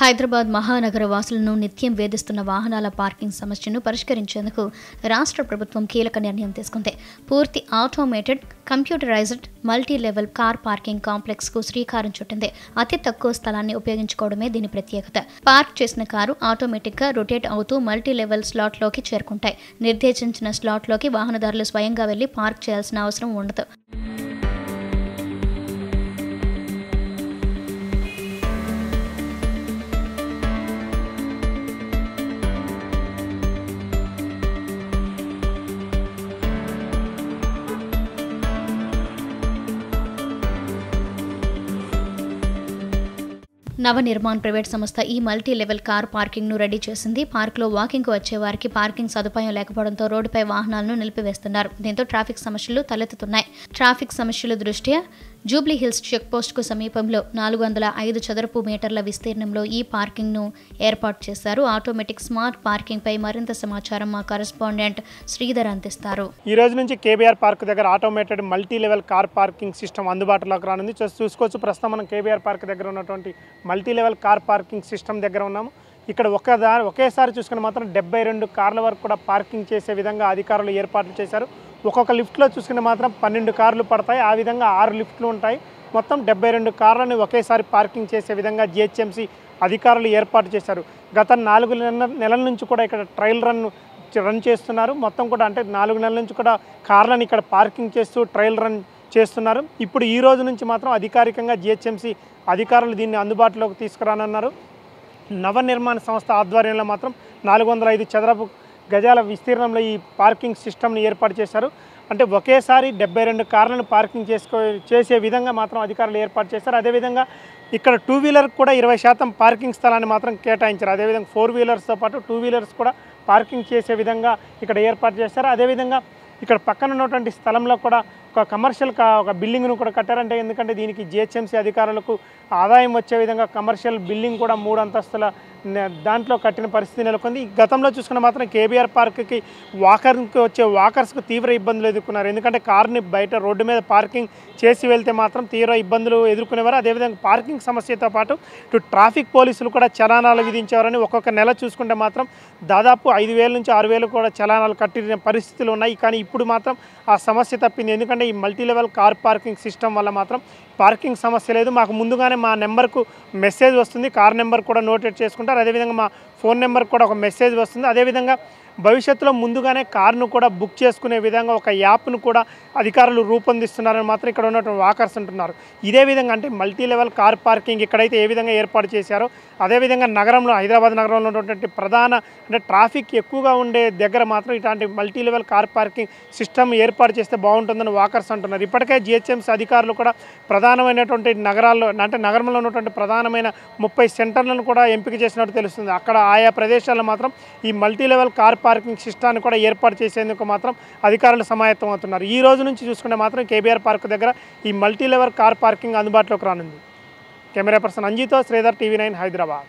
హైదరాబాద్ మహానగర వాసులను నిత్యం వేధిస్తున్న వాహనాల పార్కింగ్ సమస్యను పరిష్కరించేందుకు రాష్ట్ర ప్రభుత్వం కీలక నిర్ణయం తీసుకుంది. పూర్తి automated, computerised multi level car parking complex కు శ్రీకారం చుట్టింది. అతి తక్కువ స్థలాన్ని ఉపయోగించుకోవడమే దీని ప్రత్యేకత. పార్క్ చేసిన కారు ఆటోమేటిక్ గా రొటేట్ అవుతూ మల్టీ లెవెల్ స్లాట్ లోకి చేరుకుంటాయి. నిర్దేశించిన స్లాట్ లోకి వాహనదారులు స్వయంగా వెళ్లి పార్క్ చేయాల్సిన అవసరం ఉండదు. నవనిర్మాణ్ ప్రైవేట్ సంస్థ ఈ మల్టీ లెవెల్ కార్ పార్కింగ్ ను రెడీ చేసింది. పార్కులో వాకింగ్ కు వచ్చే వారికి పార్కింగ్ సదుపాయం లేకపోవడంతో రోడ్డుపై వాహనాలను నిలిపివేస్తున్నారు. దీంతో ట్రాఫిక్ సమస్యలు తలెత్తుతున్నాయి. ట్రాఫిక్ సమస్యల దృష్ట్యా జూబ్లీ హిల్స్ చెక్ పోస్ట్ కు సమీపంలో 405 చదరపు మీటర్ల విస్తీర్ణంలో ఈ పార్కింగ్ ను ఏర్పాటు చేశారు. ఆటోమేటిక్ స్మార్ట్ పార్కింగ్ పై మరింత సమాచారం మా కరెస్పాండెంట్ శ్రీధర్ అందిస్తారు. ఈ రోజు నుంచి కేబీఆర్ పార్క్ దగ్గర automated multi level car parking system అందుబాటులోకి రానుంది. చూసుకోవచ్చు, ప్రస్తుతం మనం కేబీఆర్ పార్క్ దగ్గర ఉన్నటువంటి multi level car parking system దగ్గర ఉన్నాము. ఇక్కడ ఒకేసారి చూసుకుని మాత్రం 72 కార్ల వరకు కూడా పార్కింగ్ చేసే విధంగా అధికారులు ఏర్పాట్లు చేశారు. ఒక్కొక్క లిఫ్ట్లో చూసుకుని మాత్రం 12 కార్లు పడతాయి. ఆ విధంగా 6 లిఫ్ట్లు ఉంటాయి. మొత్తం 72 కార్లను ఒకేసారి పార్కింగ్ చేసే విధంగా జిహెచ్ఎంసీ అధికారులు ఏర్పాటు చేశారు. గత 4 నెలల నుంచి కూడా ఇక్కడ ట్రయల్ రన్ చేస్తున్నారు. మొత్తం కూడా అంటే 4 నెలల నుంచి కూడా కార్లను ఇక్కడ పార్కింగ్ చేస్తూ ట్రయల్ రన్ చేస్తున్నారు. ఇప్పుడు ఈ రోజు నుంచి మాత్రం అధికారికంగా జిహెచ్ఎంసీ అధికారులు దీన్ని అందుబాటులోకి తీసుకురానున్నారు. నవనిర్మాణ సంస్థ ఆధ్వర్యంలో మాత్రం 405 చదరపు గజాల విస్తీర్ణంలో ఈ పార్కింగ్ సిస్టమ్ని ఏర్పాటు చేశారు. అంటే ఒకేసారి 72 కార్లను పార్కింగ్ చేసే విధంగా మాత్రం అధికారులు ఏర్పాటు చేశారు. అదేవిధంగా ఇక్కడ 2 వీలర్ కూడా 20% పార్కింగ్ స్థలాన్ని మాత్రం కేటాయించారు. అదేవిధంగా 4 వీలర్స్తో పాటు 2 వీలర్స్ కూడా పార్కింగ్ చేసే విధంగా ఇక్కడ ఏర్పాటు చేశారు. అదేవిధంగా ఇక్కడ పక్కన ఉన్నటువంటి స్థలంలో కూడా ఒక కమర్షియల్ ఒక బిల్డింగ్ను కూడా కట్టారంటే, ఎందుకంటే దీనికి జిహెచ్ఎంసీ అధికారులకు ఆదాయం వచ్చే విధంగా కమర్షియల్ బిల్డింగ్ కూడా 3 అంతస్తుల దాంట్లో కట్టిన పరిస్థితి నెలకొంది. గతంలో చూసుకున్న మాత్రం కేబీఆర్ పార్క్కి వచ్చే వాకర్స్కు తీవ్ర ఇబ్బందులు ఎదుర్కొన్నారు. ఎందుకంటే కార్ని బయట రోడ్డు మీద పార్కింగ్ చేసి వెళ్తే మాత్రం తీవ్ర ఇబ్బందులు ఎదుర్కొనేవారు. అదేవిధంగా పార్కింగ్ సమస్యతో పాటు ఇటు ట్రాఫిక్ పోలీసులు కూడా చలానాలు విధించేవారని, ఒక్కొక్క నెల చూసుకుంటే మాత్రం దాదాపు 5,000 నుంచి 6,000 కూడా చలానాలు కట్టిన పరిస్థితులు ఉన్నాయి. కానీ ఇప్పుడు మాత్రం ఆ సమస్య తప్పింది. ఎందుకంటే ఈ multi level car parking system వల్ల మాత్రం పార్కింగ్ సమస్య లేదు. మాకు ముందుగానే మా నెంబర్కు మెసేజ్ వస్తుంది. కార్ నెంబర్ కూడా నోటెడ్ చేసుకుంటారు. అదేవిధంగా మా ఫోన్ నెంబర్ కూడా ఒక మెసేజ్ వస్తుంది. అదేవిధంగా భవిష్యత్తులో ముందుగానే కార్ను కూడా బుక్ చేసుకునే విధంగా ఒక యాప్ను కూడా అధికారులు రూపొందిస్తున్నారని మాత్రం ఇక్కడ ఉన్నటువంటి వాకర్స్ అంటున్నారు. ఇదే విధంగా అంటే మల్టీ లెవెల్ కార్ పార్కింగ్ ఇక్కడైతే ఏ విధంగా ఏర్పాటు చేశారో అదేవిధంగా నగరంలో, హైదరాబాద్ నగరంలో ఉన్నటువంటి ప్రధాన అంటే ట్రాఫిక్ ఎక్కువగా ఉండే దగ్గర మాత్రం ఇట్లాంటి multi level car parking system ఏర్పాటు చేస్తే బాగుంటుందని వాకర్స్ అంటున్నారు. ఇప్పటికే జిహెచ్ఎంసీ అధికారులు కూడా ప్రధానమైనటువంటి నగరాల్లో అంటే నగరంలో ఉన్నటువంటి ప్రధానమైన 30 సెంటర్లను కూడా ఎంపిక చేసినట్టు తెలుస్తుంది. అక్కడ ఆయా ప్రదేశాల్లో మాత్రం ఈ మల్టీ లెవెల్ కార్ పార్కింగ్ సిస్టాన్ని కూడా ఏర్పాటు చేసేందుకు మాత్రం అధికారులు సమాయత్తం అవుతున్నారు. ఈ రోజు నుంచి చూసుకుంటే మాత్రం కేబీఆర్ పార్క్ దగ్గర ఈ మల్టీ లెవెల్ కార్ పార్కింగ్ అందుబాటులోకి రానుంది. కెమెరా పర్సన్ అంజీతో శ్రీధర్, టీవీ 9 హైదరాబాద్.